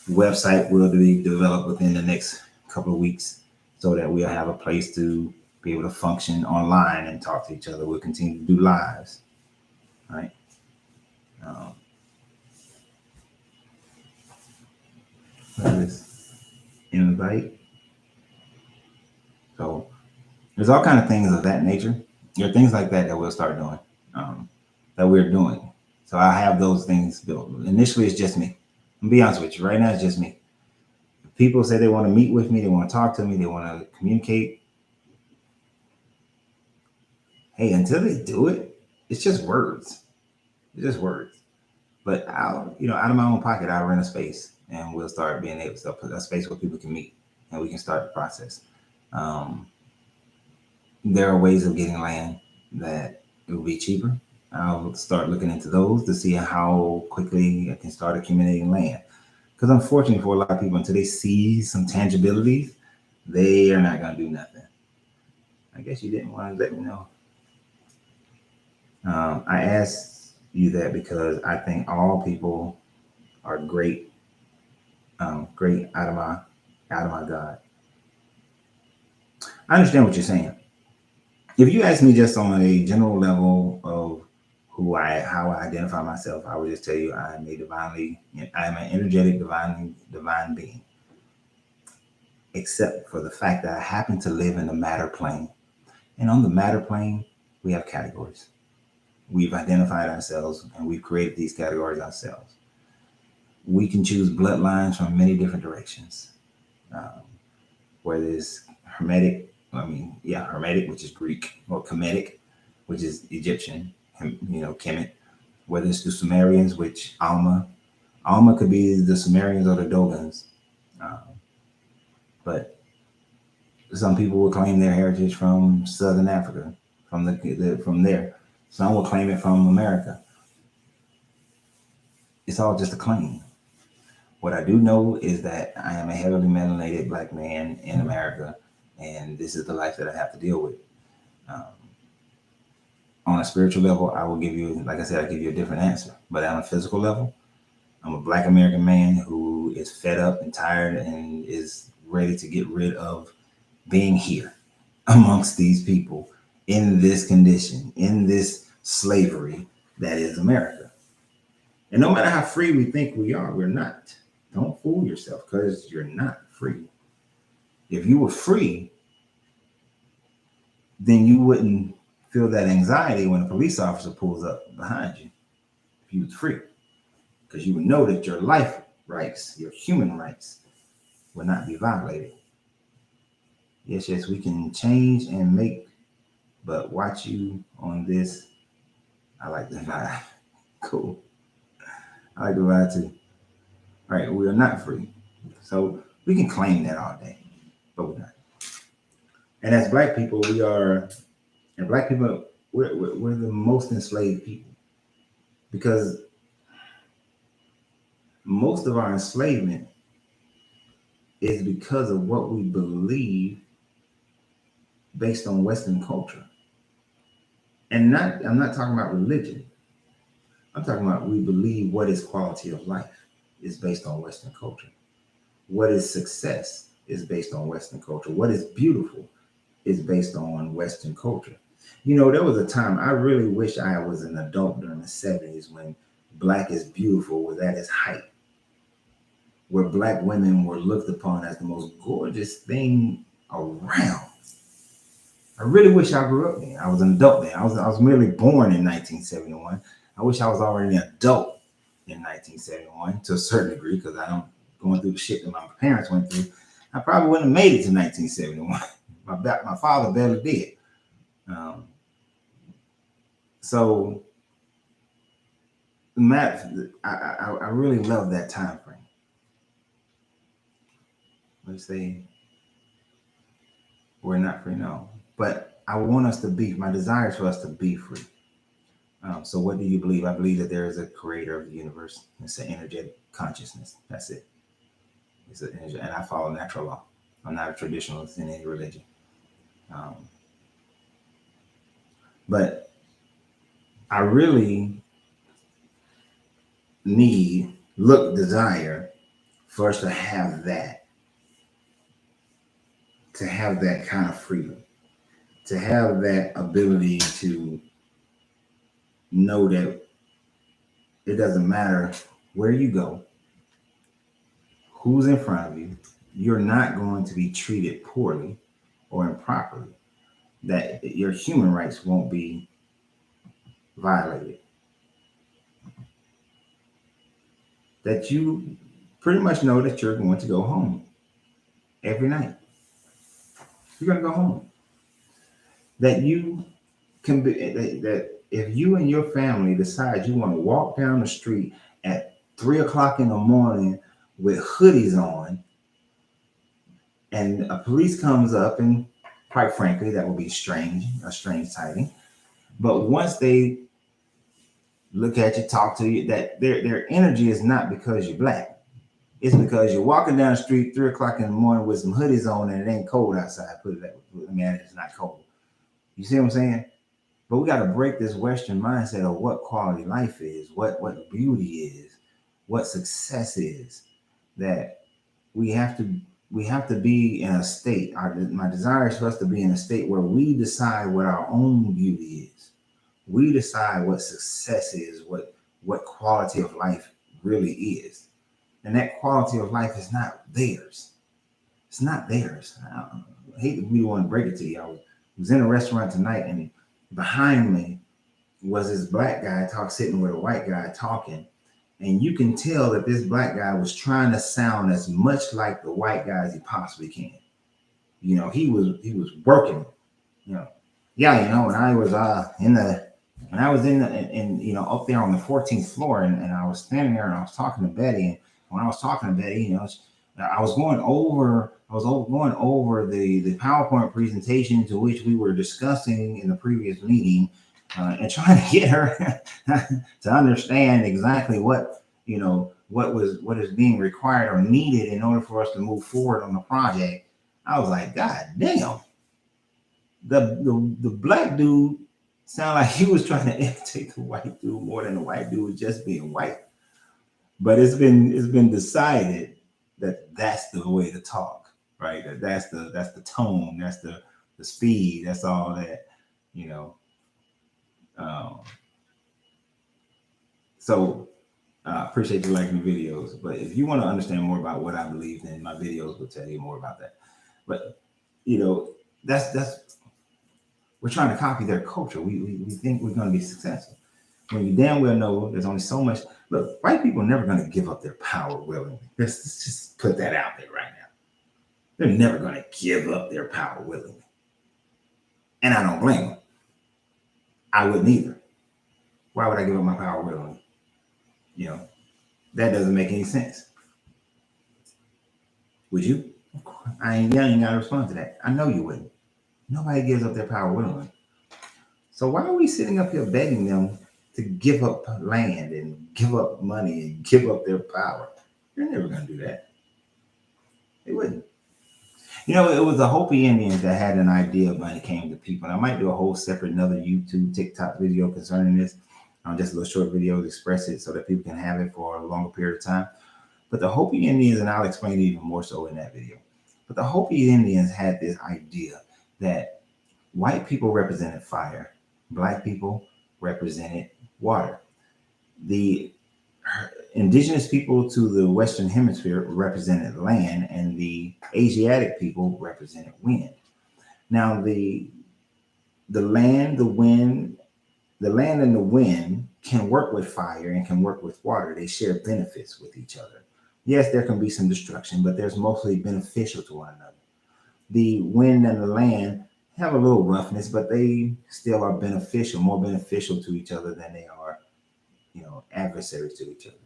The website will be developed within the next couple of weeks so that we'll have a place to be able to function online and talk to each other. We'll continue to do lives, right? Um, this invite. So there's all kind of things of that nature. There are things like that that we'll start doing, um, that we're doing. So I have those things built. Initially, it's just me. I'm gonna be honest with you. Right now, it's just me. If people say they want to meet with me, they want to talk to me, they want to communicate. Hey, until they do it, it's just words. It's just words. But out of my own pocket, I'll rent a space and we'll start being able to put a space where people can meet and we can start the process. Um, there are ways of getting land that it will be cheaper. I'll start looking into those to see how quickly I can start accumulating land. Because unfortunately, for a lot of people, until they see some tangibilities, they are not going to do nothing. I guess you didn't want to let me know. I asked you that because I think all people are great, great out of my God. I understand what you're saying. If you ask me just on a general level of how I identify myself, I would just tell you I am an energetic, divine being. Except for the fact that I happen to live in the matter plane, and on the matter plane, we have categories. We've identified ourselves, and we've created these categories ourselves. We can choose bloodlines from many different directions. Um, whether it's hermetic, which is Greek, or Kemetic, which is Egyptian, Kemet. Whether it's the Sumerians, which Alma could be the Sumerians or the Dogons. Um, but some people will claim their heritage from Southern Africa, from there. Some will claim it from America. It's all just a claim. What I do know is that I am a heavily melanated black man in America, and this is the life that I have to deal with. Um, on a spiritual level, I will give you, like I said, I give you a different answer. But on a physical level, I'm a black American man who is fed up and tired and is ready to get rid of being here amongst these people in this condition, in this slavery that is America. And no matter how free we think we are, we're not. Don't fool yourself because you're not free. If you were free, then you wouldn't feel that anxiety when a police officer pulls up behind you. If you was free, because you would know that your life rights, your human rights, will not be violated. Yes, yes, we can change and make, but watch you on this. I like the vibe. Cool. I like the vibe too. All right, we are not free. So we can claim that all day, but we're not. And as black people, and black people, we're the most enslaved people because most of our enslavement is because of what we believe based on Western culture. And I'm not talking about religion. I'm talking about we believe what is quality of life is based on Western culture. What is success is based on Western culture. What is beautiful is based on Western culture. You know, there was a time I really wish I was an adult during the 70s when Black is Beautiful was at its height, where Black women were looked upon as the most gorgeous thing around. I really wish I grew up then. I was an adult then. I was merely born in 1971. I wish I was already an adult in 1971 to a certain degree because I don't going through the shit that my parents went through. I probably wouldn't have made it to 1971. My father barely did. Um, so Matt, I really love that time frame. Let's say we're not free, no, but I want us to be. My desire is for us to be free. So what do you believe? I believe that there is a creator of the universe. It's an energetic consciousness. That's it. It's an energy, and I follow natural law. I'm not a traditionalist in any religion. Um, but I really desire for us to have that kind of freedom, to have that ability to know that it doesn't matter where you go, who's in front of you, you're not going to be treated poorly or improperly, that your human rights won't be violated, that you pretty much know that you're going to go home every night. You're going to go home. That you can be, that if you and your family decide you want to walk down the street at 3 o'clock in the morning with hoodies on, and a police comes up, and quite frankly, that would be a strange tiding. But once they look at you, talk to you, that their energy is not because you're Black. It's because you're walking down the street 3 o'clock in the morning with some hoodies on and it ain't cold outside. Put it that way. I mean, it's not cold. You see what I'm saying? But we got to break this Western mindset of what quality life is, what beauty is, what success is. That we have to be in a state. My desire is for us to be in a state where we decide what our own beauty is. We decide what success is, what quality of life really is. And that quality of life is not theirs. It's not theirs. I hate to be the one to break it to you. I was in a restaurant tonight, and behind me was this Black guy sitting with a white guy talking. And you can tell that this Black guy was trying to sound as much like the white guy as he possibly can. You know, he was working. You know, yeah. When I was up there on the 14th floor, and I was standing there and I was talking to Betty, and when I was talking to Betty, I was going over the PowerPoint presentation to which we were discussing in the previous meeting, and trying to get her to understand exactly what is being required or needed in order for us to move forward on the project. I was like, God damn, the Black dude sounded like he was trying to imitate the white dude more than the white dude was just being white. But it's been decided that that's the way to talk, right? That's the tone, that's the speed, that's all that, So I appreciate you liking the videos. But if you want to understand more about what I believe, then my videos will tell you more about that. But that's we're trying to copy their culture. We think we're going to be successful when you damn well know there's only so much. Look, white people are never going to give up their power willingly. Let's just put that out there right now. They're never going to give up their power willingly, and I don't blame them. I wouldn't either. Why would I give up my power willingly? That doesn't make any sense. Would you? I ain't got to respond to that. I know you wouldn't. Nobody gives up their power willingly. So why are we sitting up here begging them to give up land and give up money and give up their power. They're never going to do that. They wouldn't. You know, it was the Hopi Indians that had an idea when it came to people. And I might do a whole separate another YouTube, TikTok video concerning this. Just a little short video to express it so that people can have it for a longer period of time. But the Hopi Indians, and I'll explain it even more so in that video. But the Hopi Indians had this idea that white people represented fire, black people represented water. The indigenous people to the Western Hemisphere represented land, and the Asiatic people represented wind. Now, the land, the wind, the land and the wind can work with fire and can work with water. They share benefits with each other. Yes, there can be some destruction, but there's mostly beneficial to one another. The wind and the land have a little roughness, but they still are beneficial, more beneficial to each other than they are, adversaries to each other.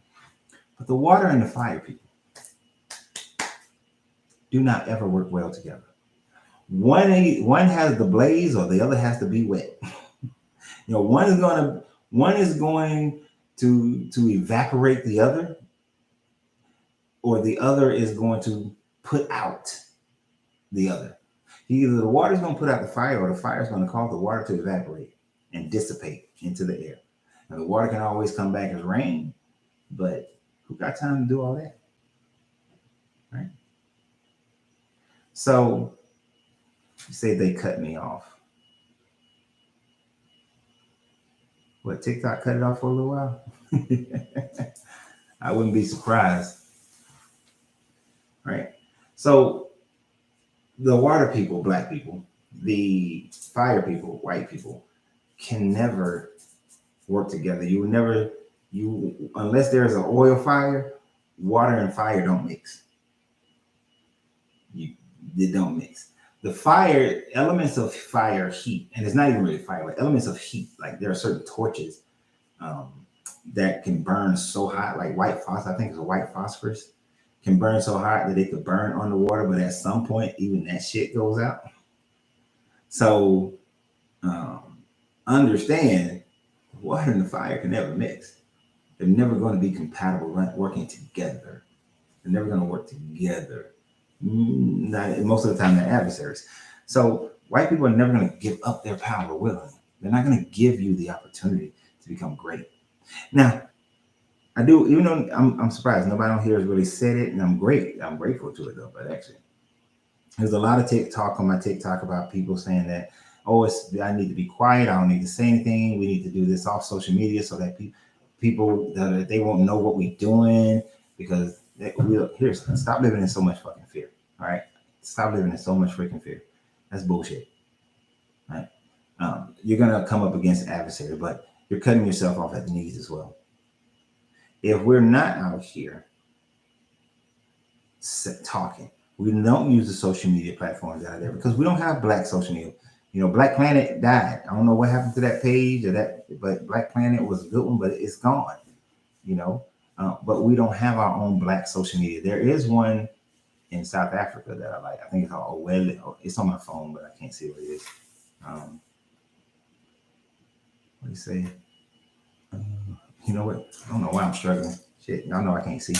But the water and the fire people do not ever work well together. One has the blaze, or the other has to be wet. One is going to evaporate the other, or the other is going to put out the other. Either the water is going to put out the fire, or the fire is going to cause the water to evaporate and dissipate into the air. Now, the water can always come back as rain, but who got time to do all that? Right? So, you say they cut me off. What, TikTok cut it off for a little while? I wouldn't be surprised. Right? So, the water people, black people, the fire people, white people, can never work together. Unless there's an oil fire, water and fire don't mix. They don't mix. The fire, elements of fire, heat, and it's not even really fire, but elements of heat. Like there are certain torches that can burn so hot, like white phosphorus. I think it's a white phosphorus, can burn so hot that it could burn underwater, but at some point, even that shit goes out. So understand, water and the fire can never mix. They're never going to be compatible working together. They're never going to work together. Most of the time, they're adversaries. So white people are never going to give up their power willingly. They're not going to give you the opportunity to become great. Now, I do, even though I'm surprised nobody on here has really said it, and I'm grateful to it though. But actually, there's a lot of TikTok on my TikTok about people saying that, I need to be quiet. I don't need to say anything. We need to do this off social media so that people they won't know what we're doing, because stop living in so much fucking fear. All right, stop living in so much freaking fear. That's bullshit. Right? You're gonna come up against an adversary, but you're cutting yourself off at the knees as well. If we're not out here talking, we don't use the social media platforms out there because we don't have black social media. Black Planet died. I don't know what happened to that page but Black Planet was a good one, but it's gone. But we don't have our own black social media. There is one in South Africa that I like. I think it's called Owele. It's on my phone, but I can't see what it is. What do you say? You know what? I don't know why I'm struggling. Shit, y'all know I can't see.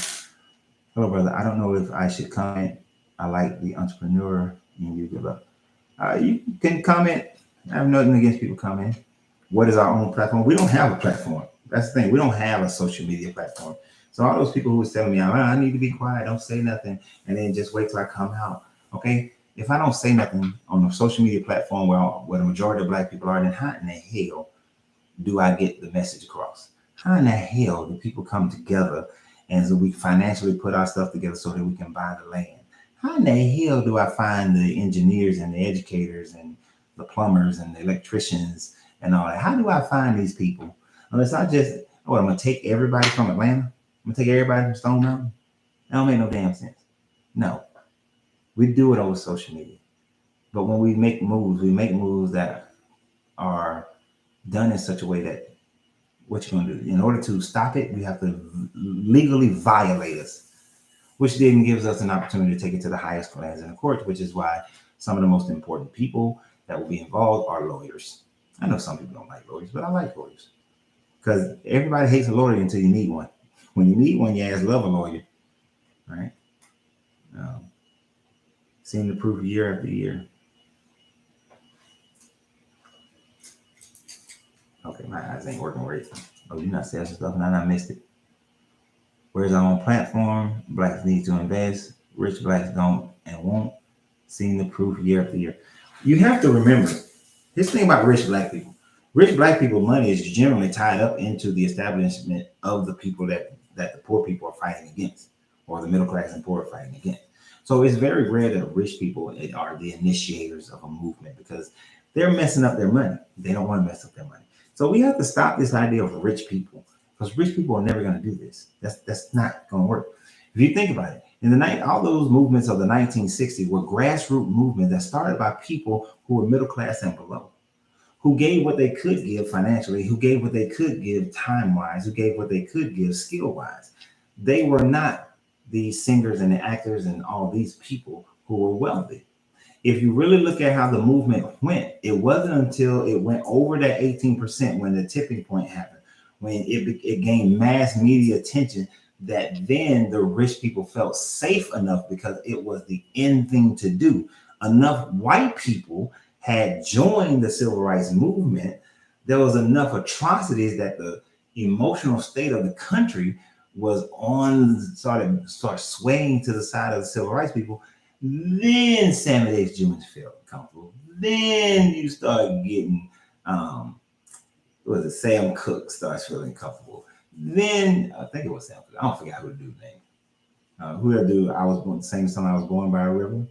Hello, brother. I don't know if I should comment. I like the entrepreneur in you. Good luck. You can comment. I have nothing against people commenting. What is our own platform? We don't have a platform. That's the thing. We don't have a social media platform. So all those people who was telling me, I need to be quiet, don't say nothing, and then just wait till I come out. Okay? If I don't say nothing on a social media platform where the majority of black people are, then how in the hell do I get the message across? How in the hell do people come together and so we financially put our stuff together so that we can buy the land? How in the hell do I find the engineers and the educators and the plumbers and the electricians and all that? How do I find these people? Unless I'm going to take everybody from Atlanta? I'm going to take everybody from Stone Mountain? That don't make no damn sense. No. We do it over social media. But when we make moves that are done in such a way that what you're going to do, in order to stop it, you have to legally violate us, which then gives us an opportunity to take it to the highest plans in the court, which is why some of the most important people that will be involved are lawyers. I know some people don't like lawyers, but I like lawyers. Because everybody hates a lawyer until you need one. When you need one, your ass love a lawyer, right? Um, Seeing the proof year after year. Okay, my eyes ain't working right. Oh, you not saying some stuff, and I missed it. Where's our own platform? Blacks need to invest. Rich blacks don't and won't. Seeing the proof year after year. You have to remember this thing about rich black people. Rich black people money is generally tied up into the establishment of the people that the poor people are fighting against, or the middle class and poor are fighting against. So it's very rare that rich people are the initiators of a movement because they're messing up their money. They don't want to mess up their money. So we have to stop this idea of rich people because rich people are never going to do this. That's not going to work. If you think about it, in the night, all those movements of the 1960s were grassroots movements that started by people who were middle class and below, who gave what they could give financially, who gave what they could give time-wise, who gave what they could give skill-wise. They were not the singers and the actors and all these people who were wealthy. If you really look at how the movement went, it wasn't until it went over that 18% when the tipping point happened, when it gained mass media attention, that then the rich people felt safe enough because it was the end thing to do. Enough white people had joined the civil rights movement. There was enough atrocities that the emotional state of the country was on, start swaying to the side of the civil rights people. Then Sammy Davis Jr. felt comfortable. Then you start getting Sam Cooke starts feeling comfortable. Then I think it was Sam Cooke. I don't forget who the dude's name. Who that dude? I was born the same song. I was born by a river.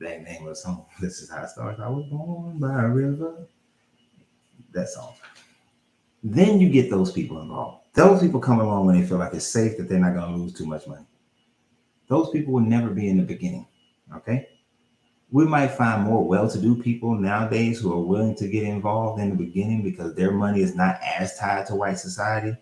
That name of the song. This is how it starts. I was born by a river. That song. Then you get those people involved. Those people come along when they feel like it's safe, that they're not going to lose too much money. Those people will never be in the beginning. Okay. We might find more well-to-do people nowadays who are willing to get involved in the beginning because their money is not as tied to white society.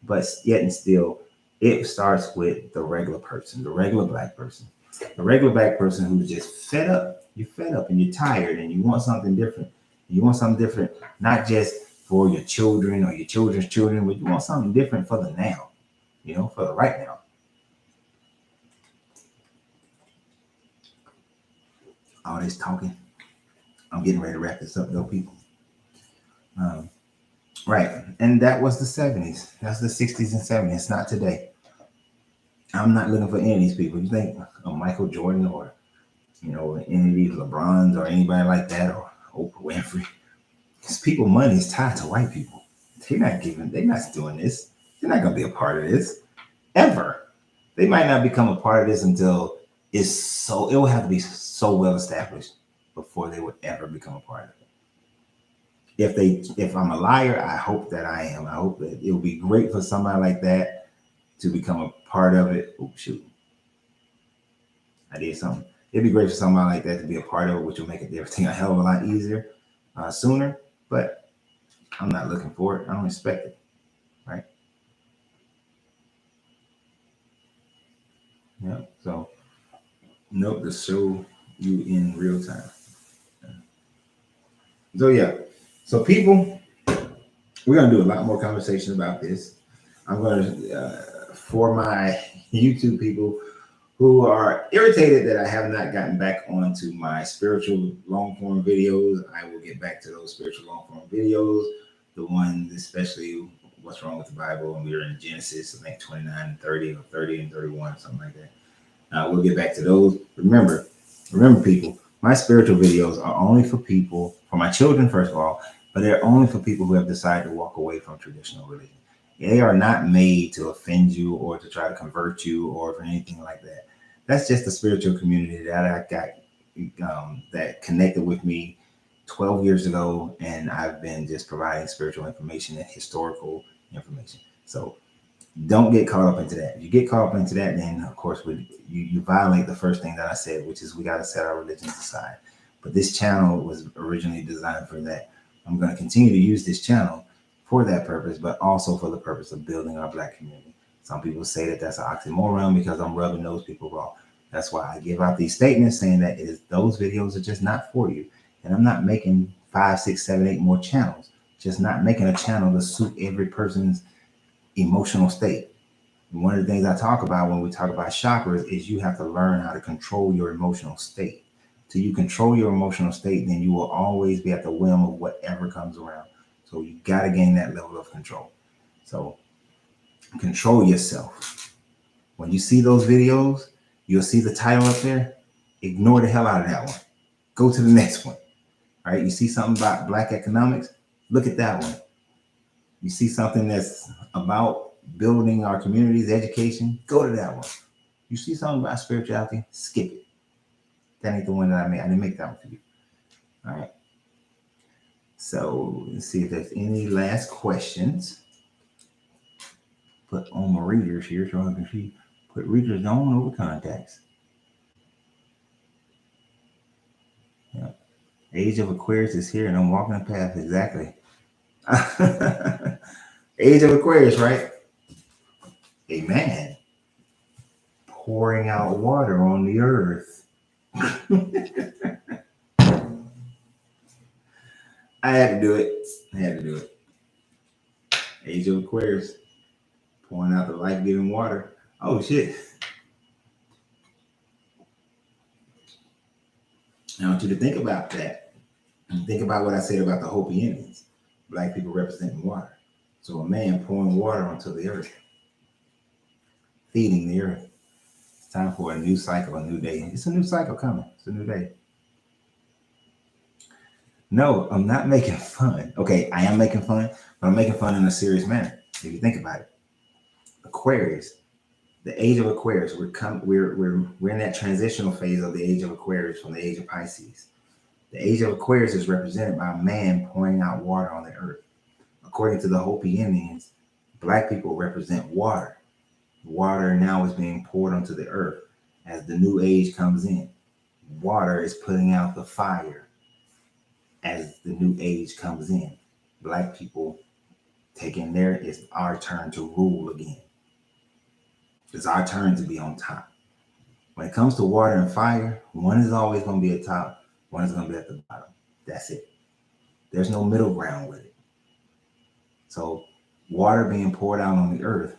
But yet and still, it starts with the regular person, the regular black person. The regular black person who's just fed up. You're fed up and you're tired and you want something different. You want something different, not just for your children or your children's children, but you want something different for the now, for the right now. All this talking. I'm getting ready to wrap this up, though, people. Right. And that was the 70s. That's the 60s and 70s. It's not today. I'm not looking for any of these people. You think Michael Jordan or, any of these LeBrons or anybody like that or Oprah Winfrey. Because people money is tied to white people. They're not doing this. They're not going to be a part of this ever. They might not become a part of this until it will have to be so well established before they would ever become a part of it. If I'm a liar, I hope that I am. I hope that it will be great for somebody like that to become a part of it. Oh, shoot. I did something. It'd be great for somebody like that to be a part of it, which will make everything a hell of a lot easier sooner. But I'm not looking for it. I don't expect it. Right? Yeah. So, note to show you in real time. So, yeah. So, people, we're going to do a lot more conversation about this. I'm going to, for my YouTube people who are irritated that I have not gotten back onto my spiritual long form videos, I will get back to those spiritual long form videos. The one, especially what's wrong with the Bible, and we were in Genesis, I think 29 and 30 or 30 and 31, something like that. We'll get back to those. Remember, people, my spiritual videos are only for people, for my children, first of all, but they're only for people who have decided to walk away from traditional religion. They are not made to offend you or to try to convert you or for anything like that. That's just the spiritual community that I got that connected with me 12 years ago, and I've been just providing spiritual information and historical information. So don't get caught up into that. If you get caught up into that, then of course you violate the first thing that I said, which is we got to set our religions aside. But this channel was originally designed for that. I'm going to continue to use this channel for that purpose, but also for the purpose of building our Black community. Some people say that that's an oxymoron because I'm rubbing those people wrong. That's why I give out these statements saying that those videos are just not for you. And I'm not making 5, 6, 7, 8 more channels. just not making a channel to suit every person's emotional state. And one of the things I talk about when we talk about chakras is you have to learn how to control your emotional state. Till you control your emotional state, then you will always be at the whim of whatever comes around. So you got to gain that level of control. So control yourself. When you see those videos, you'll see the title up there. Ignore the hell out of that one. Go to the next one. All right. You see something about Black economics? Look at that one. You see something that's about building our communities, education? Go to that one. You see something about spirituality? Skip it. That ain't the one that I made. I didn't make that one for you. All right. So let's see if there's any last questions. Put on my readers here so I can see. Put readers on over contacts. Yeah. Age of Aquarius is here and I'm walking the path. Exactly. Age of Aquarius, right? A man pouring out water on the earth. I had to do it. Age of Aquarius, pouring out the life-giving water. Oh, shit. I want you to think about that. And think about what I said about the Hopi Indians. Black people representing water. So a man pouring water onto the earth. Feeding the earth. It's time for a new cycle, a new day. It's a new cycle coming. It's a new day. No, I'm not making fun. Okay, I am making fun, but I'm making fun in a serious manner. If you think about it, Aquarius, the age of Aquarius, we're in that transitional phase of the age of Aquarius from the age of Pisces. The age of Aquarius is represented by a man pouring out water on the earth. According to the Hopi Indians, Black people represent water. Water now is being poured onto the earth as the new age comes in. Water is putting out the fire. As the new age comes in, Black people taking it's our turn to rule again. It's our turn to be on top. When it comes to water and fire, one is always going to be at top, one is going to be at the bottom. That's it. There's no middle ground with it. So water being poured out on the earth,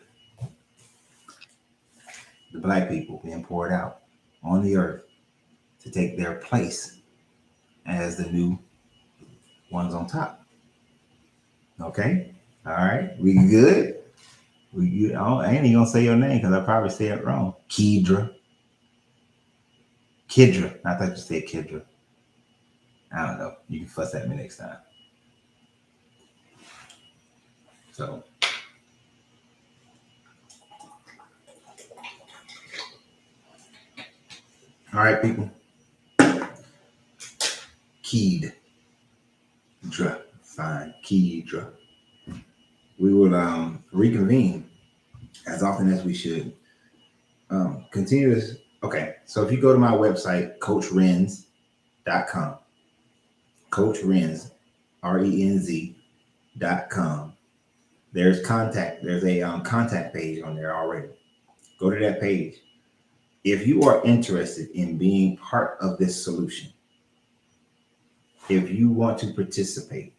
the Black people being poured out on the earth to take their place as the new one's on top. Okay? All right. We good? I ain't even gonna say your name because I probably say it wrong. Kidra. I thought you said Kidra. I don't know. You can fuss at me next time. So. All right, people. Kidra. Fine. Kidra. We will reconvene as often as we should. Continue this. Okay, so if you go to my website, coachrenz.com, Coach Renz, RENZ.com. There's a contact page on there already. Go to that page. If you are interested in being part of this solution, if you want to participate,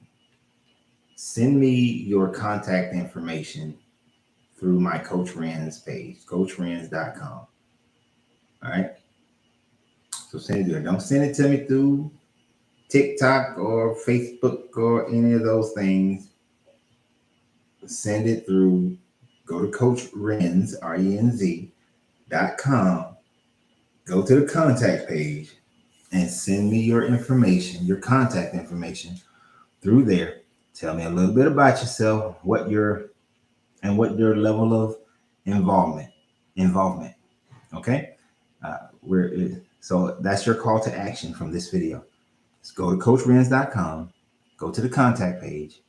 send me your contact information through my Coach Renz page, coachrenz.com. All right. So send it there. Don't send it to me through TikTok or Facebook or any of those things. Send it through, go to Coach Renz, RENZ.com. Go to the contact page and send me your information, your contact information through there. Tell me a little bit about yourself, what your level of involvement. Okay. So that's your call to action from this video. Just go to coachrenz.com, go to the contact page,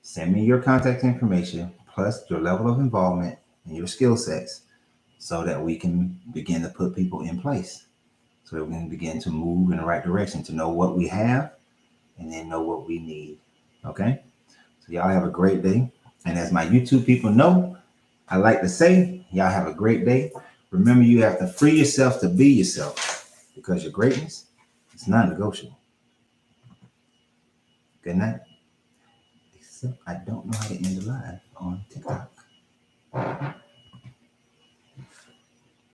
send me your contact information plus your level of involvement and your skill sets so that we can begin to put people in place, so that we can begin to move in the right direction, to know what we have and then know what we need. Okay. So y'all have a great day. And as my YouTube people know, I like to say, y'all have a great day. Remember, you have to free yourself to be yourself because your greatness is non-negotiable. Good night. Peace. Except I don't know how to end the live on TikTok.